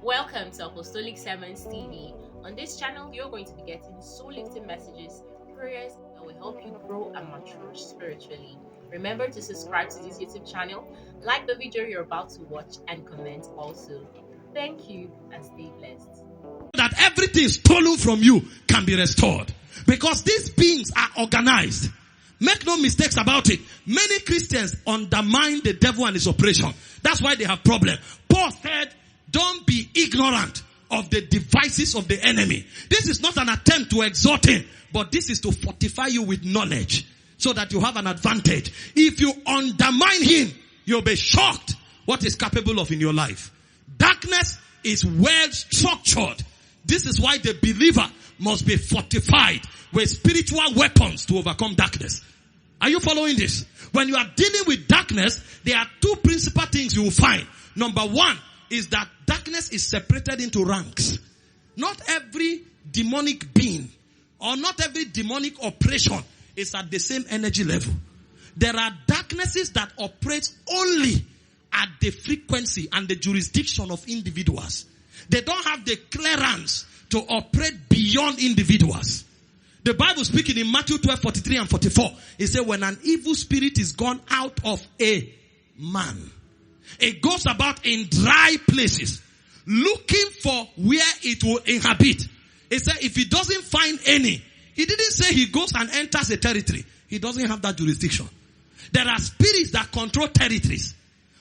Welcome to Apostolic Sermons TV. On this channel, you're going to be getting soul-lifting messages, prayers that will help you grow and mature spiritually. Remember to subscribe to this YouTube channel, like the video you're about to watch, and comment also. Thank you and stay blessed. That everything stolen from you can be restored. Because these beings are organized. Make no mistakes about it. Many Christians undermine the devil and his operation. That's why they have problem. Paul said, don't be ignorant of the devices of the enemy. This is not an attempt to exhort him, but this is to fortify you with knowledge so that you have an advantage. If you undermine him, you'll be shocked what is capable of in your life. Darkness is well structured. This is why the believer must be fortified with spiritual weapons to overcome darkness. Are you following this? When you are dealing with darkness, there are two principal things you will find. Number one is that darkness is separated into ranks. Not every demonic being or not every demonic operation is at the same energy level. There are darknesses that operate only at the frequency and the jurisdiction of individuals. They don't have the clearance to operate beyond individuals. The Bible speaking in Matthew 12:43 and 44, it says when an evil spirit is gone out of a man, it goes about in dry places, looking for where it will inhabit. It said if he doesn't find any, he didn't say he goes and enters a territory. He doesn't have that jurisdiction. There are spirits that control territories,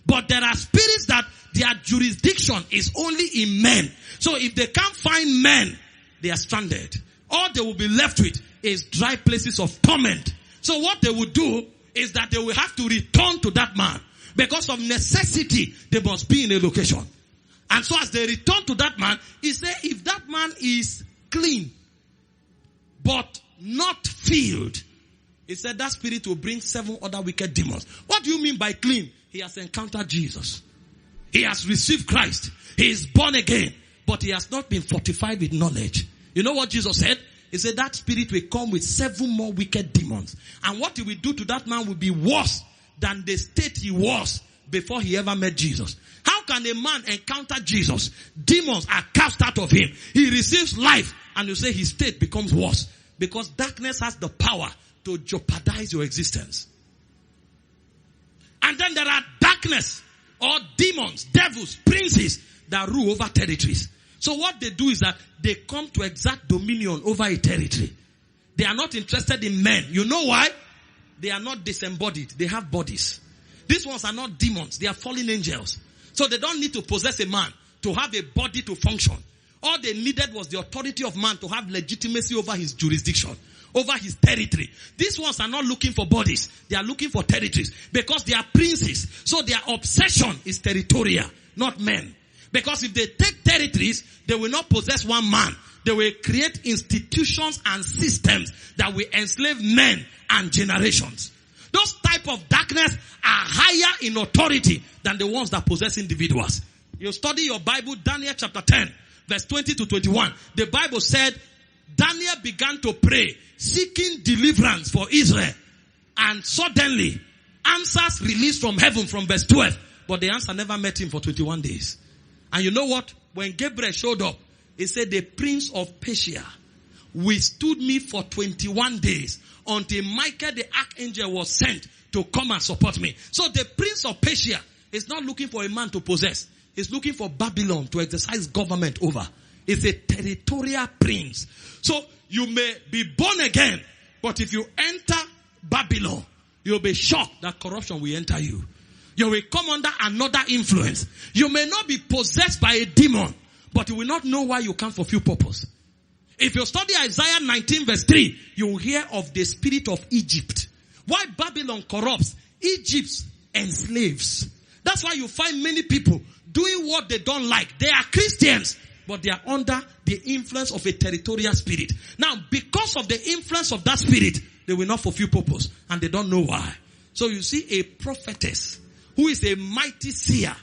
but there are spirits that their jurisdiction is only in men. So if they can't find men, they are stranded. All they will be left with is dry places of torment. So what they will do is that they will have to return to that man. Because of necessity, they must be in a location. And so as they return to that man, he said, if that man is clean, but not filled, he said that spirit will bring 7 other wicked demons. What do you mean by clean? He has encountered Jesus. He has received Christ. He is born again. But he has not been fortified with knowledge. You know what Jesus said? He said that spirit will come with 7 more wicked demons. And what he will do to that man will be worse than the state he was before he ever met Jesus. How can a man encounter Jesus? Demons are cast out of him. He receives life and you say his state becomes worse. Because darkness has the power to jeopardize your existence. And then there are darkness or demons, devils, princes that rule over territories. So what they do is that they come to exact dominion over a territory. They are not interested in men. You know why? They are not disembodied. They have bodies. These ones are not demons. They are fallen angels. So they don't need to possess a man to have a body to function. All they needed was the authority of man to have legitimacy over his jurisdiction, over his territory. These ones are not looking for bodies. They are looking for territories because they are princes. So their obsession is territorial, not men. Because if they take territories, they will not possess one man. They will create institutions and systems that will enslave men and generations. Those type of darkness are higher in authority than the ones that possess individuals. You study your Bible, Daniel chapter 10, verse 20 to 21. The Bible said, Daniel began to pray, seeking deliverance for Israel. And suddenly, answers released from heaven from verse 12. But the answer never met him for 21 days. And you know what? When Gabriel showed up, he said, the prince of Persia withstood me for 21 days until Michael the archangel was sent to come and support me. So the prince of Persia is not looking for a man to possess. He's looking for Babylon to exercise government over. It's a territorial prince. So you may be born again, but if you enter Babylon, you'll be shocked that corruption will enter you. You will come under another influence. You may not be possessed by a demon, but you will not know why you can't fulfill purpose. If you study Isaiah 19 verse 3, you will hear of the spirit of Egypt. Why Babylon corrupts, Egypt enslaves. That's why you find many people doing what they don't like. They are Christians, but they are under the influence of a territorial spirit. Now, because of the influence of that spirit, they will not fulfill purpose, and they don't know why. So you see a prophetess who is a mighty seer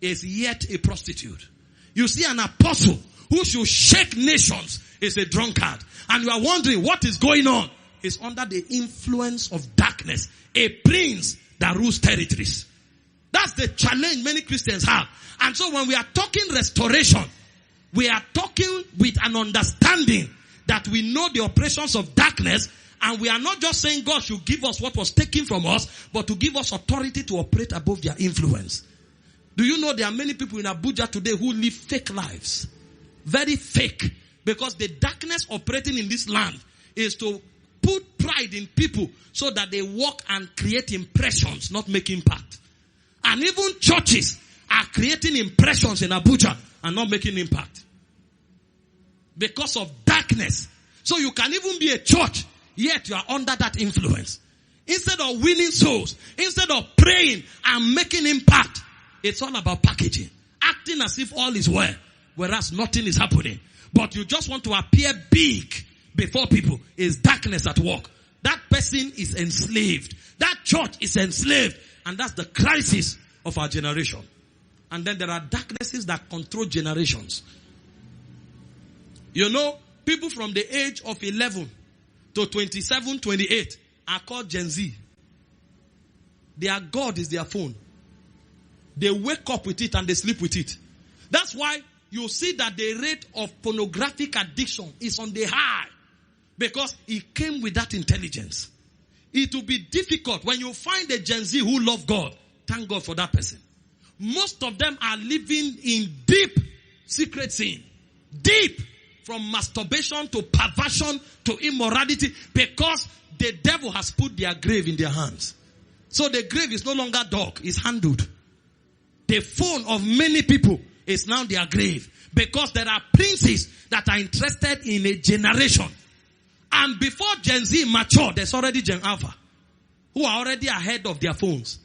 is yet a prostitute. You see an apostle who should shake nations is a drunkard. And you are wondering what is going on. It's under the influence of darkness. A prince that rules territories. That's the challenge many Christians have. And so when we are talking restoration, We are talking with an understanding that we know the operations of darkness, and we are not just saying God should give us what was taken from us, but to give us authority to operate above their influence. Do you know there are many people in Abuja today who live fake lives? Very fake. Because the darkness operating in this land is to put pride in people so that they walk and create impressions, not make impact. And even churches are creating impressions in Abuja and not making impact. Because of darkness. So you can even be a church, yet you are under that influence. Instead of winning souls, instead of praying and making impact, it's all about packaging. Acting as if all is well, whereas nothing is happening. But you just want to appear big before people. It's darkness at work. That person is enslaved. That church is enslaved. And that's the crisis of our generation. And then there are darknesses that control generations. You know, people from the age of 11 to 27, 28 are called Gen Z. Their God is their phone. They wake up with it and they sleep with it. That's why you see that the rate of pornographic addiction is on the high. Because it came with that intelligence. It will be difficult when you find a Gen Z who love God. Thank God for that person. Most of them are living in deep secret sin. Deep. From masturbation to perversion to immorality. Because the devil has put their grave in their hands. So the grave is no longer dug. It's handled. The phone of many people is now their grave. Because there are princes that are interested in a generation. And before Gen Z mature, there's already Gen Alpha. Who are already ahead of their phones.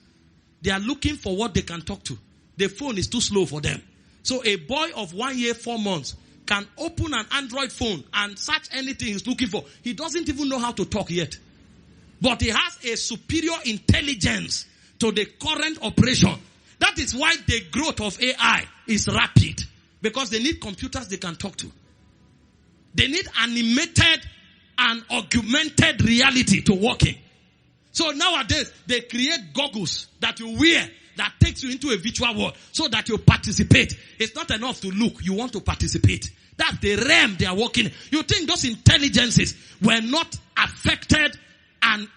They are looking for what they can talk to. The phone is too slow for them. So a boy of 1 year, 4 months can open an Android phone and search anything he's looking for. He doesn't even know how to talk yet. But he has a superior intelligence to the current operation. That is why the growth of AI is rapid. Because they need computers they can talk to. They need animated and augmented reality to work in. So nowadays, they create goggles that you wear that takes you into a virtual world so that you participate. It's not enough to look. You want to participate. That's the realm they are working in. You think those intelligences were not affected and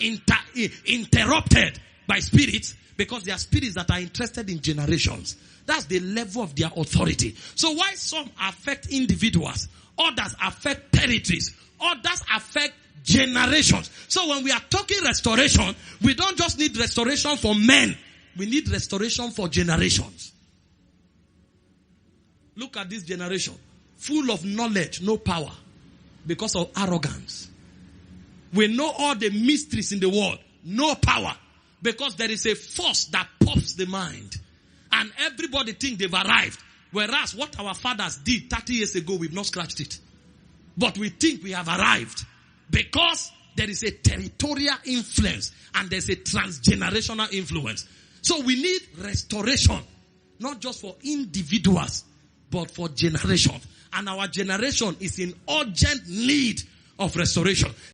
interrupted by spirits? Because they are spirits that are interested in generations. That's the level of their authority. So why some affect individuals, others affect territories, others affect generations. So when we are talking restoration, we don't just need restoration for men. We need restoration for generations. Look at this generation. Full of knowledge, no power. Because of arrogance. We know all the mysteries in the world. No power. Because there is a force that pops the mind. And everybody think they've arrived. Whereas what our fathers did 30 years ago, we've not scratched it. But we think we have arrived. Because there is a territorial influence. And there's a transgenerational influence. So we need restoration. Not just for individuals. But for generations. And our generation is in urgent need of restoration.